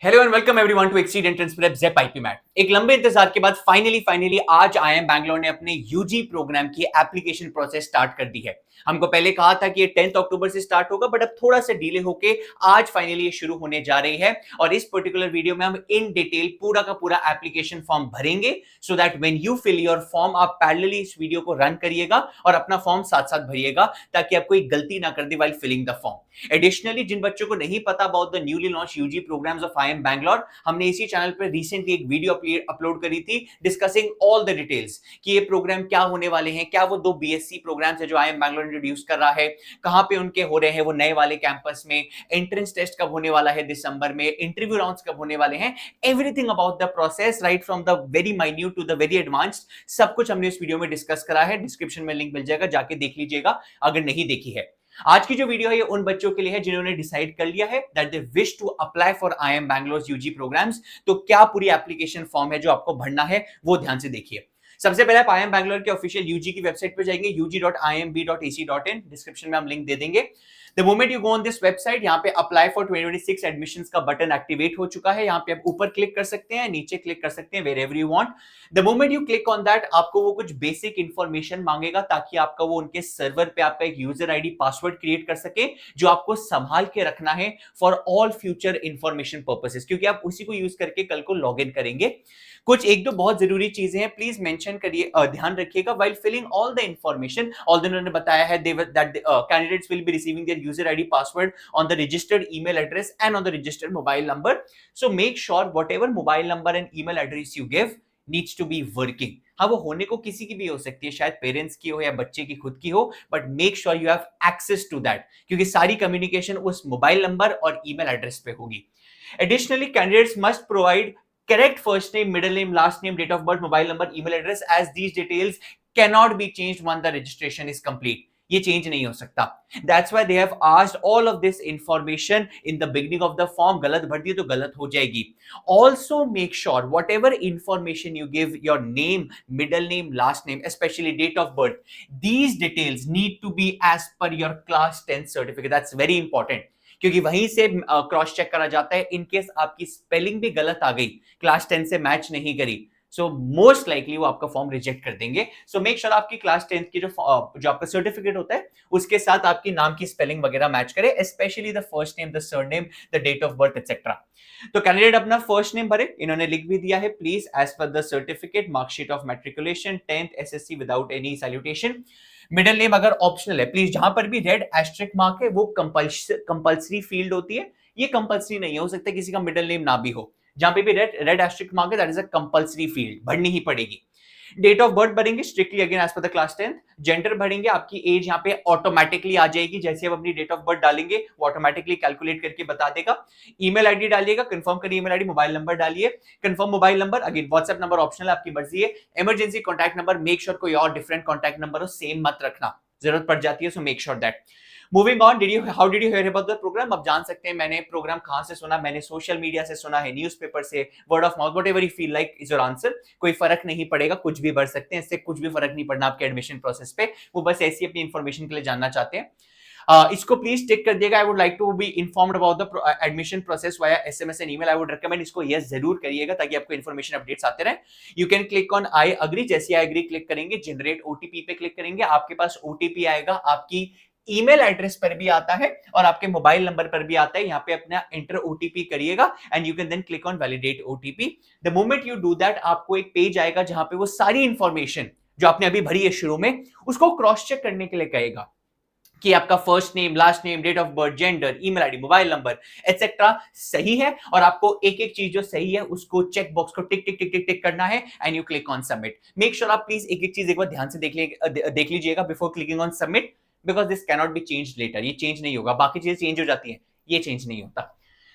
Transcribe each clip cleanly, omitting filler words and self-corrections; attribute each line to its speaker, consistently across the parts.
Speaker 1: Hello and welcome everyone to exceed entrance prep JIPMAT. एक लंबे इंतजार के बाद फाइनली आज आईआईएम बैंगलोर ने अपने यूजी प्रोग्राम की एप्लीकेशन प्रोसेस स्टार्ट कर दी है। हमको पहले कहा था कि ये 10 अक्टूबर से स्टार्ट होगा, बट अब थोड़ा सा डिले होके आज फाइनली ये शुरू होने जा रही है। और इस पर्टिकुलर वीडियो में हम इन डिटेल पूरा का पूरा एप्लीकेशन फॉर्म भरेंगे, so that when you fill your form आप पैरेलली इस वीडियो को रन करिएगा और अपना फॉर्म साथ साथ भरिएगा, ताकि आप कोई गलती ना कर दे while filling the form. Additionally, जिन बच्चों को नहीं पता about the newly launch UG programs of IIM Bangalore, हमने इसी चैनल पर रिसेंटली एक वीडियो अपलोड करी थी डिस्कसिंग ऑल द डिटेल्स कि ये प्रोग्राम क्या होने वाले हैं, क्या वो दो बीएससी प्रोग्राम्स है जो आईआईएम बैंगलोर इंट्रोड्यूस कर रहा है, कहां पे उनके हो रहे हैं वो नए वाले कैंपस में, एंट्रेंस टेस्ट कब होने वाला है दिसंबर में, इंटरव्यू राउंड्स कब होने वाले हैं, everything about the process right from the very minute to the very advanced, सब कुछ हमने इस वीडियो में डिस्कस करा है। डिस्क्रिप्शन में लिंक मिल जाएगा, जाके देख लीजिएगा अगर नहीं देखी है। आज की जो वीडियो है ये उन बच्चों के लिए है जिन्होंने डिसाइड कर लिया है that they wish to apply for IIM Bangalore UG programmes. तो क्या पूरी एप्लीकेशन फॉर्म है जो आपको भरना है वो ध्यान से देखिए। सबसे पहले आप आईआईएम बैंगलोर के ऑफिशियल यूजी की वेबसाइट पे जाएंगे, ug.iimb.ac.in। डिस्क्रिप्शन में हम लिंक दे देंगे। The moment you go on this website, यहाँ पे apply for 2026 admissions का बटन एक्टिवेट हो चुका है। यहाँ पे आप ऊपर क्लिक कर सकते हैं, नीचे क्लिक कर सकते हैं, wherever you want. The moment you click on that, आपको वो कुछ बेसिक इंफॉर्मेशन मांगेगा, ताकि आपका वो उनके सर्वर पे आपका एक यूजर आईडी पासवर्ड क्रिएट कर सके, जो आपको संभाल के रखना है for all future information purposes, क्योंकि आप उसी को यूज करके कल को लॉग इन करेंगे। कुछ एक दो बहुत जरूरी चीजें हैं, प्लीज मेंशन करिए, ध्यान रखिएगा while filling all the information. All उन्होंने बताया है that candidates will be receiving their user ID password on the registered email address and on the registered mobile number. So make sure whatever mobile number and email address you give needs to be working. हाँ, वो होने को किसी की भी हो सकती है, शायद पेरेंट्स की हो या बच्चे की खुद की हो, but make sure you have access to that, क्योंकि सारी कम्युनिकेशन उस मोबाइल नंबर और ईमेल एड्रेस पे होगी। Additionally, candidates must provide correct first name, middle name, last name, date of birth, mobile number, email address, as these details cannot be changed once the registration is complete. ये change नहीं हो सकता। That's why they have asked all of this information in the beginning of the form. गलत भर दिए तो गलत हो जाएगी। Also make sure whatever information you give, your name, middle name, last name, especially date of birth, these details need to be as per your class 10 certificate. That's very important, क्योंकि वहीं से क्रॉस चेक करा जाता है। In case आपकी spelling भी गलत आ गई, क्लास 10 से मैच नहीं करी, सो मोस्ट लाइकली वो आपका फॉर्म रिजेक्ट कर देंगे। सो मेक श्योर आपकी क्लास 10 की जो आपका सर्टिफिकेट होता है उसके साथ आपकी नाम की स्पेलिंग वगैरह मैच करे, specially the first name, the surname, the date of birth etcetera. तो कैंडिडेट अपना फर्स्ट नेम भरे, इन्होंने लिख भी दिया है, please as per the certificate, marksheet of matriculation, 10th SSC without any salutation. Middle name अगर ऑप्शनल है, प्लीज जहां पर भी रेड एस्ट्रिक मार्क है वो कंपल्सरी फील्ड होती है, ये कंपल्सरी नहीं हो सकता किसी का मिडिल नेम ना भी हो। जहां पे भी रेड एस्ट्रिक मार्क है that is a compulsory field, भरनी ही पड़ेगी। डेट ऑफ बर्थ भरेंगे strictly again as per the class 10th। Gender भरेंगे, आपकी एज यहाँ पे ऑटोमेटिकली आ जाएगी, जैसे आप अपनी डेट ऑफ बर्थ डालेंगे वो ऑटोमेटिकली कैलकुलेट करके बता देगा। ईमेल आईडी डालिएगा, कंफर्म करिए ईमेल आईडी, मोबाइल नंबर डालिए, confirm mobile number, again WhatsApp number optional, आपकी मर्जी है। Emergency contact number, make sure कोई और डिफरेंट कॉन्टैक्ट नंबर हो, सेम मत रखना, जरूरत पड़ जाती है, so make sure that. Moving on, how did you hear about the programme? आप जान सकते हैं मैंने प्रोग्राम कहां से सुना, मैंने सोशल मीडिया से सुना है, न्यूज़पेपर से, word of mouth, whatever you feel like is your answer. कोई फर्क नहीं पड़ेगा, कुछ भी भर सकते हैं, इससे कुछ भी फर्क नहीं पड़ना आपके एडमिशन प्रोसेस पे, वो बस ऐसी अपनी इंफॉर्मेशन के लिए जानना चाहते हैं। इसको प्लीज टिक कर दिएगा, I would like to be informed about the admission process via SMS and email. I would recommend इसको यस जरूर करिएगा, ताकि आपको इन्फॉर्मेशन अपडेट्स आते रहे। You can click on I agree, जैसे आई अग्री क्लिक करेंगे जनरेट ओटीपी पे क्लिक करेंगे, आपके पास ओटीपी आएगा, आपकी ईमेल एड्रेस पर भी आता है और आपके मोबाइल नंबर पर भी आता है। यहाँ पे अपना एंटर ओटीपी करिएगा and you can then click on validate OTP. The moment you do that, आपको एक पेज आएगा जहां पे वो सारी इंफॉर्मेशन जो आपने अभी भरी है शुरू में, उसको क्रॉस चेक करने के लिए कहेगा कि आपका first name, last name, date of birth, gender, email ID, mobile number etcetera सही है, और आपको एक एक चीज जो सही है उसको चेक बॉक्स को टिक टिक टिक टिक टिक करना है and you click on submit. Make sure आप प्लीज एक एक चीज एक बार ध्यान से देख लीजिएगा before clicking on submit, because this cannot be change later. ये चेंज नहीं होगा, बाकी चीजें चेंज हो जाती है, ये चेंज नहीं होता।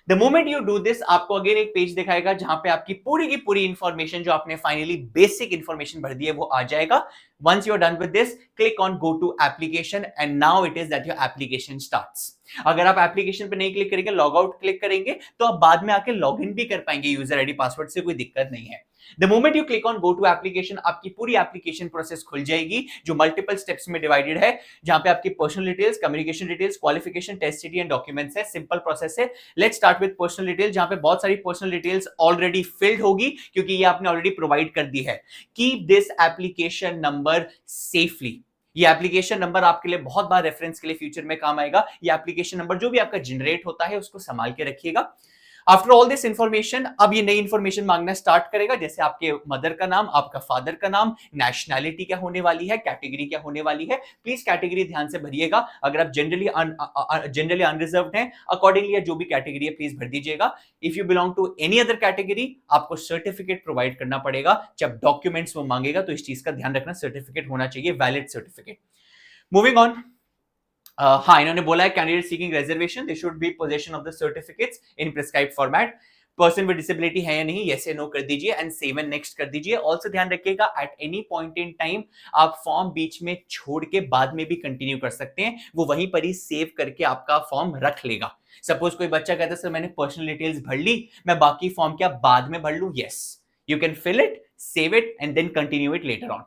Speaker 1: The moment you do this, आपको अगेन एक पेज दिखाएगा जहां पे आपकी पूरी की पूरी इंफॉर्मेशन जो आपने फाइनली बेसिक इंफॉर्मेशन भर दी है वो आ जाएगा। Once you're done with this, click on go to application and now it is that your application starts. अगर आप एप्लीकेशन पे नहीं क्लिक करेंगे, लॉग आउट क्लिक करेंगे, तो आप बाद में आके लॉग इन भी कर पाएंगे यूजर आईडी पासवर्ड से, कोई दिक्कत नहीं है। The moment you click on go to application, आपकी पूरी एप्लीकेशन प्रोसेस खुल जाएगी जो मल्टीपल स्टेप्स में डिवाइडेड है, जहां पे आपकी personal details, communication details, qualification, test city and documents है। सिंपल प्रोसेस है। Let's start with personal details, जहां पे बहुत सारी पर्सनल डिटेल्स ऑलरेडी फिल्ड होगी क्योंकि ये आपने ऑलरेडी प्रोवाइड कर दी है। Keep this application number safely. ये एप्लीकेशन नंबर आपके लिए बहुत बार रेफरेंस के लिए फ्यूचर में काम आएगा। ये एप्लीकेशन नंबर जो भी आपका जनरेट होता है उसको संभाल के रखिएगा। आफ्टर ऑल दिस इंफॉर्मेशन, अब ये नई इंफॉर्मेशन मांगना स्टार्ट करेगा, जैसे आपके मदर का नाम, आपका फादर का नाम, नेशनैलिटी क्या होने वाली है, कैटेगरी क्या होने वाली है। प्लीज कैटेगरी ध्यान से भरिएगा। अगर आप जनरली अनरिजर्व्ड हैं, अकॉर्डिंगली जो भी कैटेगरी है प्लीज भर दीजिएगा। If you belong to any other category, आपको सर्टिफिकेट प्रोवाइड करना पड़ेगा। जब डॉक्यूमेंट्स वो मांगेगा तो इस चीज का ध्यान रखना, सर्टिफिकेट होना चाहिए, वैलिड सर्टिफिकेट। Moving on. हाँ, इन्होंने बोला है candidate seeking reservation they should be possession of the certificates in prescribed format. Person with disability है या नहीं, यस या नो कर दीजिए एंड सेव एंड नेक्स्ट कर दीजिए। ऑल्सो ध्यान रखिएगा, at any point in time आप फॉर्म बीच में छोड़ के बाद में भी कंटिन्यू कर सकते हैं, वो वहीं पर ही सेव करके आपका फॉर्म रख लेगा। सपोज कोई बच्चा कहता है सर मैंने पर्सनल डिटेल्स भर ली, मैं बाकी फॉर्म क्या बाद में भर लूं, yes, you can fill it, save it and then continue it later on.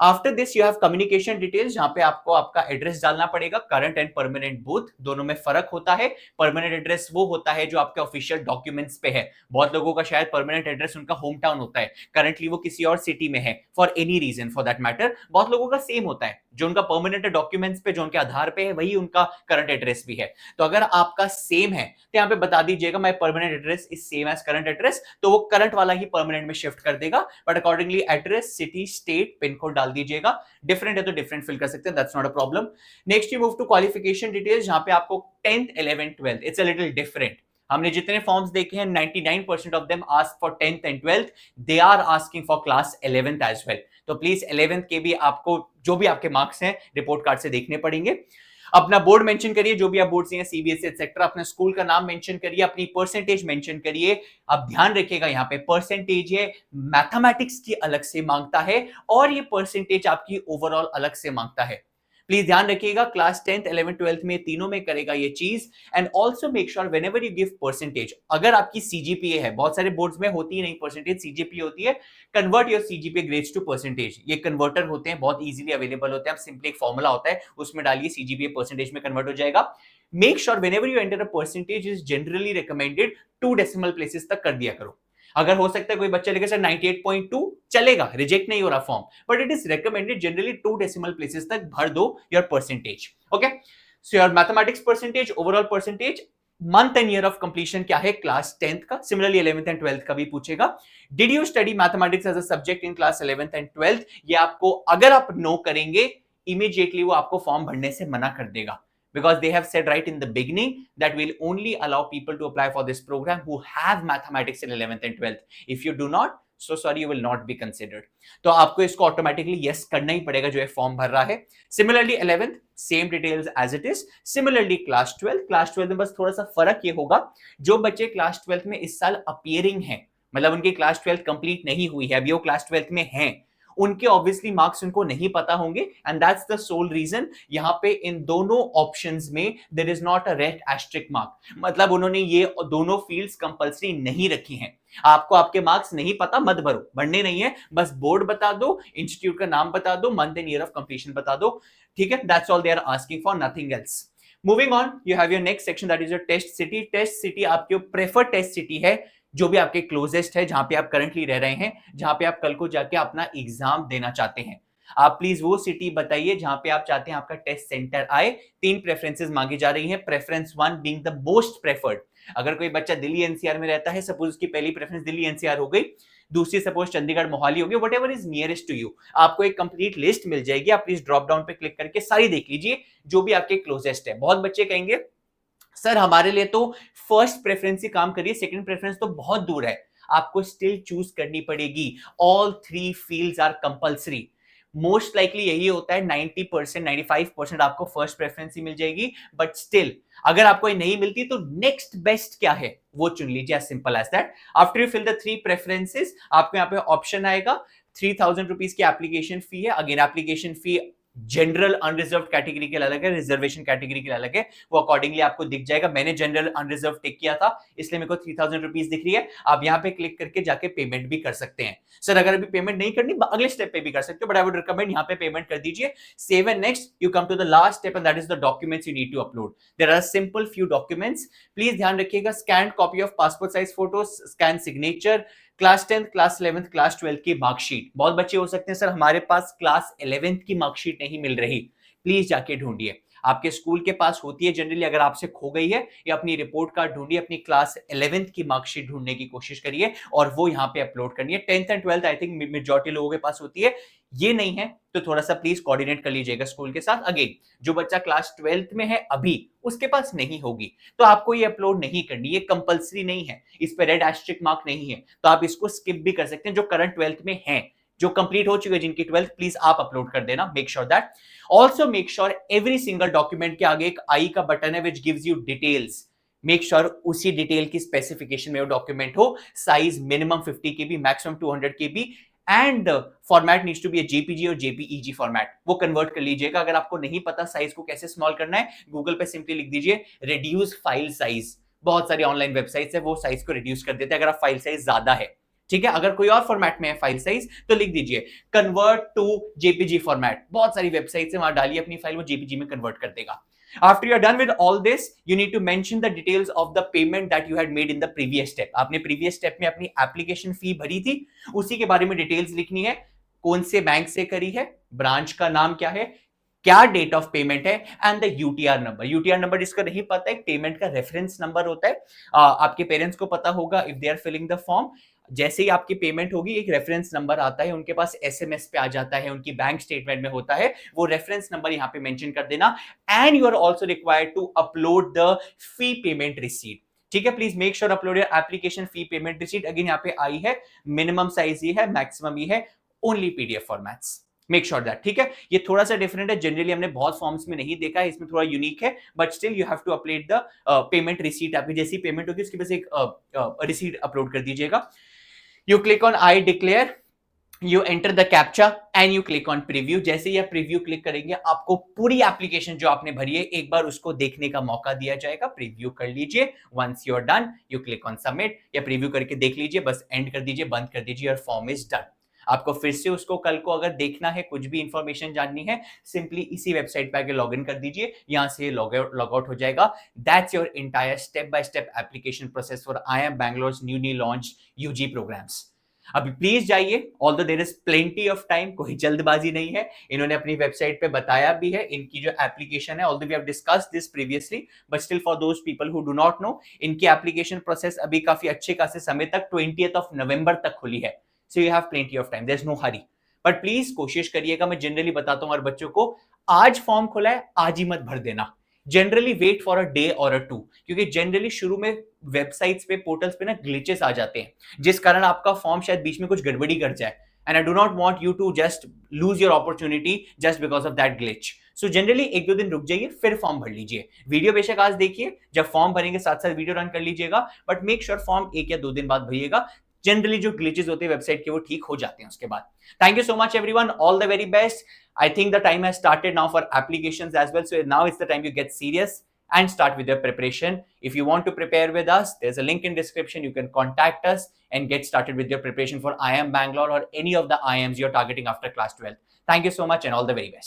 Speaker 1: After this you have communication details, जहां पे आपको आपका एड्रेस डालना पड़ेगा, करंट एंड परमानेंट बोथ, दोनों में फर्क होता है। परमानेंट एड्रेस वो होता है जो आपके ऑफिशियल डॉक्यूमेंट्स पे है। बहुत लोगों का शायद परमानेंट एड्रेस उनका होम टाउन होता है, करंटली वो किसी और सिटी में है, for any reason for that matter. बहुत लोगों का सेम होता है, जो उनका परमानेंट डॉक्यूमेंट्स पे, जो उनके आधार पे है, वही उनका करंट एड्रेस भी है। तो अगर आपका सेम है तो यहाँ पे बता दीजिएगा my permanent address is same as current address, तो वो करंट वाला ही परमानेंट में शिफ्ट कर देगा। But accordingly address, city, state, pin code डाल दीजिएगा। डिफरेंट है तो डिफरेंट फिल कर सकते हैं, that's not a problem. Next you move to qualification details, जहां पे आपको 10th 11th 12th, it's a little different. हमने जितने फॉर्म्स देखे हैं 99% of them ask for 10th and 12th, they are asking for class 11th as well. तो please 11th के भी आपको जो भी आपके मार्क्स हैं रिपोर्ट कार्ड से देखने पड़ेंगे। अपना बोर्ड मेंशन करिए, जो भी आप बोर्ड से हैं, सीबीएसई एटसेट्रा, अपने स्कूल का नाम मेंशन करिए, अपनी परसेंटेज मेंशन करिए। अब ध्यान रखिएगा यहाँ पे परसेंटेज है, मैथमेटिक्स की अलग से मांगता है और ये परसेंटेज आपकी ओवरऑल अलग से मांगता है। प्लीज ध्यान रखिएगा, क्लास 10th 11th 12th में तीनों में करेगा ये चीज। And also make sure whenever you give percentage, अगर आपकी सीजीपीए है, बहुत सारे बोर्ड्स में होती ही नहीं परसेंटेज, सीजीपीए होती है, convert your CGPA grades to percentage. ये कन्वर्टर होते हैं, बहुत इजीली अवेलेबल होते हैं, आप सिंपली एक फॉर्मूला होता है उसमें डालिए, सीजीपीए परसेंटेज में कन्वर्ट हो जाएगा। Make sure whenever you enter a percentage is generally recommended 2 decimal places तक कर दिया करो। अगर हो सकता है कोई बच्चा लिखे सर 98.2 चलेगा, रिजेक्ट नहीं हो रहा form, but it is recommended generally 2 decimal places तक भर दो your percentage. Okay, so your mathematics percentage, overall percentage, month and year of completion क्या है क्लास 10th का, सिमिलरली 11th एंड 12th का भी पूछेगा। Did you study mathematics as a subject in class 11th and 12th, ये आपको अगर आप नो करेंगे इमीडिएटली वो आपको फॉर्म भरने से मना कर देगा, because they have said right in the beginning that we'll only allow people to apply for this program who have mathematics in 11th and 12th. If you do not, so sorry, you will not be considered. तो आपको इसको automatically yes करना ही पड़ेगा जो ये form भर रहा है। Similarly 11th same details as it is. Similarly class 12 में बस थोड़ा सा फर्क ये होगा, जो बच्चे क्लास 12 में इस साल अपियरिंग हैं, मतलब उनकी क्लास 12 कंप्लीट नहीं हुई है, अभी वो क्लास 12 में हैं, उनके ऑब्वियसली मार्क्स उनको नहीं पता होंगे and that's the sole reason यहाँ पे इन दोनों ऑप्शंस में there is not a red asterisk mark, मतलब उन्होंने ये दोनों फील्ड्स कंपलसरी नहीं रखी हैं। आपको आपके मार्क्स नहीं पता मत भरो, भरने नहीं है, बस बोर्ड बता दो, इंस्टीट्यूट का नाम बता दो, month and year of completion बता दो, ठीक है, that's all they are asking for, nothing else. Moving on, you have your next section that is your test city. Test city आपकी प्रेफर्ड टेस्ट सिटी है, जो भी आपके क्लोजेस्ट है, जहां पे आप करंटली रह रहे हैं, जहां पे आप कल को जाके अपना एग्जाम देना चाहते हैं। आप प्लीज वो सिटी बताइए जहां पे आप चाहते हैं आपका टेस्ट सेंटर आए। 3 प्रेफरेंसेस मांगी जा रही हैं, preference 1 being the most preferred. अगर कोई बच्चा दिल्ली एनसीआर में रहता है, सपोज उसकी पहली प्रेफरेंस दिल्ली एनसीआर हो गई, दूसरी सपोज चंडीगढ़ मोहाली हो गई, whatever is nearest to you, आपको एक कंप्लीट लिस्ट मिल जाएगी। आप प्लीज ड्रॉप डाउन पे क्लिक करके सारी देख लीजिए जो भी आपके क्लोजेस्ट है। बहुत बच्चे कहेंगे सर हमारे लिए तो फर्स्ट प्रेफरेंस ही काम करिए, सेकंड प्रेफरेंस तो बहुत दूर है, आपको स्टिल चूज करनी पड़ेगी। All 3 fields are compulsory. Most likely यही होता है, 90% 95% आपको फर्स्ट प्रेफरेंस ही मिल जाएगी, बट स्टिल अगर आपको ये नहीं मिलती तो नेक्स्ट बेस्ट क्या है वो चुन लीजिए, as simple as that. After you fill the 3 preferences, आपको यहाँ पे ऑप्शन आएगा, 3000 रुपीज की एप्लीकेशन फी है। Again application fee general unreserved category के लिए अलग है, रिजर्वेशन कैटेगरी के लिए अलग है, वो अकॉर्डिंगली आपको दिख जाएगा। मैंने जनरल अनरिजर्व टिक किया था, इसलिए मेरे को 3000 रुपीज दिख रही है। आप यहाँ पे क्लिक करके जाके पेमेंट भी कर सकते हैं। सर अगर अभी पेमेंट नहीं करनी, अगले स्टेप पे भी कर सकते हो, बट आई वुड रिकमेंड यहाँ पे पेमेंट कर दीजिए। Save and next you come to the last step and that is the documents you need to upload. There are simple few documents, please ध्यान रखिएगा। Scan copy of passport size photo, scan signature, class 10th, class 11th, class 12th की marksheet. बहुत बच्चे हो सकते हैं sir हमारे पास class 11th की मार्कशीट नहीं मिल रही, प्लीज जाके ढूंढिए। आपके स्कूल के पास होती है जनरली, अगर आपसे खो गई है, या अपनी रिपोर्ट कार्ड ढूंढिए, अपनी क्लास 11th की मार्कशीट ढूंढने की कोशिश करिए और वो यहाँ पे अपलोड करनी है। 10th and 12th I think majority लोगों के पास होती है, ये नहीं है तो थोड़ा सा प्लीज कोऑर्डिनेट कर लीजिएगा स्कूल के साथ। अगेन जो बच्चा क्लास 12th में है अभी, उसके पास नहीं होगी तो आपको ये अपलोड नहीं करनी, ये कंपलसरी नहीं है, इस पे रेड एस्टेरिक मार्क नहीं है, तो आप इसको स्किप भी कर सकते हैं। जो करंट 12th में है, जो कंप्लीट हो चुके हैं जिनकी 12th, प्लीज आप अपलोड कर देना। Make sure that also make sure every single document के आगे एक आई का बटन है which gives you details. Make sure उसी डिटेल की स्पेसिफिकेशन में वो डॉक्यूमेंट हो। Size minimum 50 KB, maximum 200 KB, and format needs to be JPG और जेपीईजी फॉर्मेट, वो कन्वर्ट कर लीजिएगा। अगर आपको नहीं पता साइज को कैसे स्मॉल करना है, गूगल पे सिंपली लिख दीजिए रिड्यूस फाइल साइज। बहुत सारी ऑनलाइन वेबसाइट्स है वो साइज को रिड्यूस कर देते हैं अगर आप फाइल साइज ज्यादा है। ठीक है, अगर कोई और फॉर्मेट में है फाइल साइज तो लिख दीजिए कन्वर्ट टू जेपीजी फॉर्मेट। बहुत सारी वेबसाइट्स है, वहां डालिए अपनी फाइल, वो जेपीजी में कन्वर्ट कर देगा। After you are done with all this, you need to mention the details of the payment that you had made in the previous step. आपने previous step में अपनी एप्लीकेशन फी भरी थी, उसी के बारे में डिटेल्स लिखनी है। कौन से बैंक से करी है, ब्रांच का नाम क्या है, क्या डेट ऑफ पेमेंट है, and the UTR number. UTR number जिसका नहीं पता है, पेमेंट का रेफरेंस नंबर होता है। आपके पेरेंट्स को पता होगा if they are filling the form. जैसे ही आपकी पेमेंट होगी एक रेफरेंस नंबर आता है, उनके पास एसएमएस पे आ जाता है, उनकी बैंक स्टेटमेंट में होता है, वो रेफरेंस नंबर यहाँ पे मेंशन कर देना। And you are also required to upload the fee payment receipt. ठीक है, please make sure upload your application fee payment receipt. Again यहाँ पे आई है, मिनिमम साइज ये है, मैक्सिमम ये है, only PDF formats. Make sure that. ठीक है, ये थोड़ा सा डिफरेंट है, जनरली हमने बहुत फॉर्म्स में नहीं देखा है, इसमें थोड़ा यूनिक है, but still you have to upload the payment receipt. आपकी जैसी पेमेंट होगी उसके बस एक रिसीट अपलोड कर दीजिएगा। You click on I declare, you enter the captcha and you click on preview। जैसे ही आप प्रीव्यू क्लिक करेंगे आपको पूरी एप्लीकेशन जो आपने भरी है एक बार उसको देखने का मौका दिया जाएगा। प्रीव्यू कर लीजिए, once you are done you click on submit, या प्रीव्यू करके देख लीजिए, बस एंड कर दीजिए, बंद कर दीजिए, योर फॉर्म इज डन। आपको फिर से उसको कल को अगर देखना है, कुछ भी इंफॉर्मेशन जाननी है, सिंपली इसी वेबसाइट पे आके लॉग इन कर दीजिए, यहां से लॉग आउट हो जाएगा। That's your entire step by step application process for IIM Bangalore newly launched UG programmes. अभी प्लीज जाइए, although there is plenty of time, कोई जल्दबाजी नहीं है। इन्होंने अपनी वेबसाइट पे बताया भी है इनकी जो एप्लीकेशन है, although we have discussed this previously, but still for those people who do not know, इनकी एप्लीकेशन प्रोसेस अभी काफी अच्छे खासे समय तक 20th of November तक खुली है। So you have plenty of time, there is no hurry. But please कोशिश करिएगा, मैं जनरली बताता हूं हर बच्चों को, आज फॉर्म खुला है आज ही मत भर देना। Generally wait for a day और अ टू, क्योंकि जनरली शुरू में वेबसाइट्स पे, पोर्टल्स पे ना ग्लिचेस आ जाते हैं, जिस कारण आपका फॉर्म शायद बीच में कुछ गड़बड़ी कर जाए। And I do not want you to just lose your opportunity just because of that glitch. So generally एक दो दिन रुक जाइए, फिर फॉर्म भर लीजिए। वीडियो बेशक आज देखिए, जब फॉर्म भरेंगे साथ साथ वीडियो रन कर लीजिएगा, बट मेक श्योर फॉर्म 1 या 2 दिन बाद भरिएगा। जनरली जो ग्लिचेस होते हैं वेबसाइट के वो ठीक हो जाते हैं उसके बाद। Thank you so much everyone, all the very best. I think the time has started now for applications as well. So now it's the time you get serious and start with your preparation. If you want to prepare with us, there's a link in description. You can contact us and get started with your preparation for IIM Bangalore or any of the IIMs you're targeting after class 12. Thank you so much and all the very best.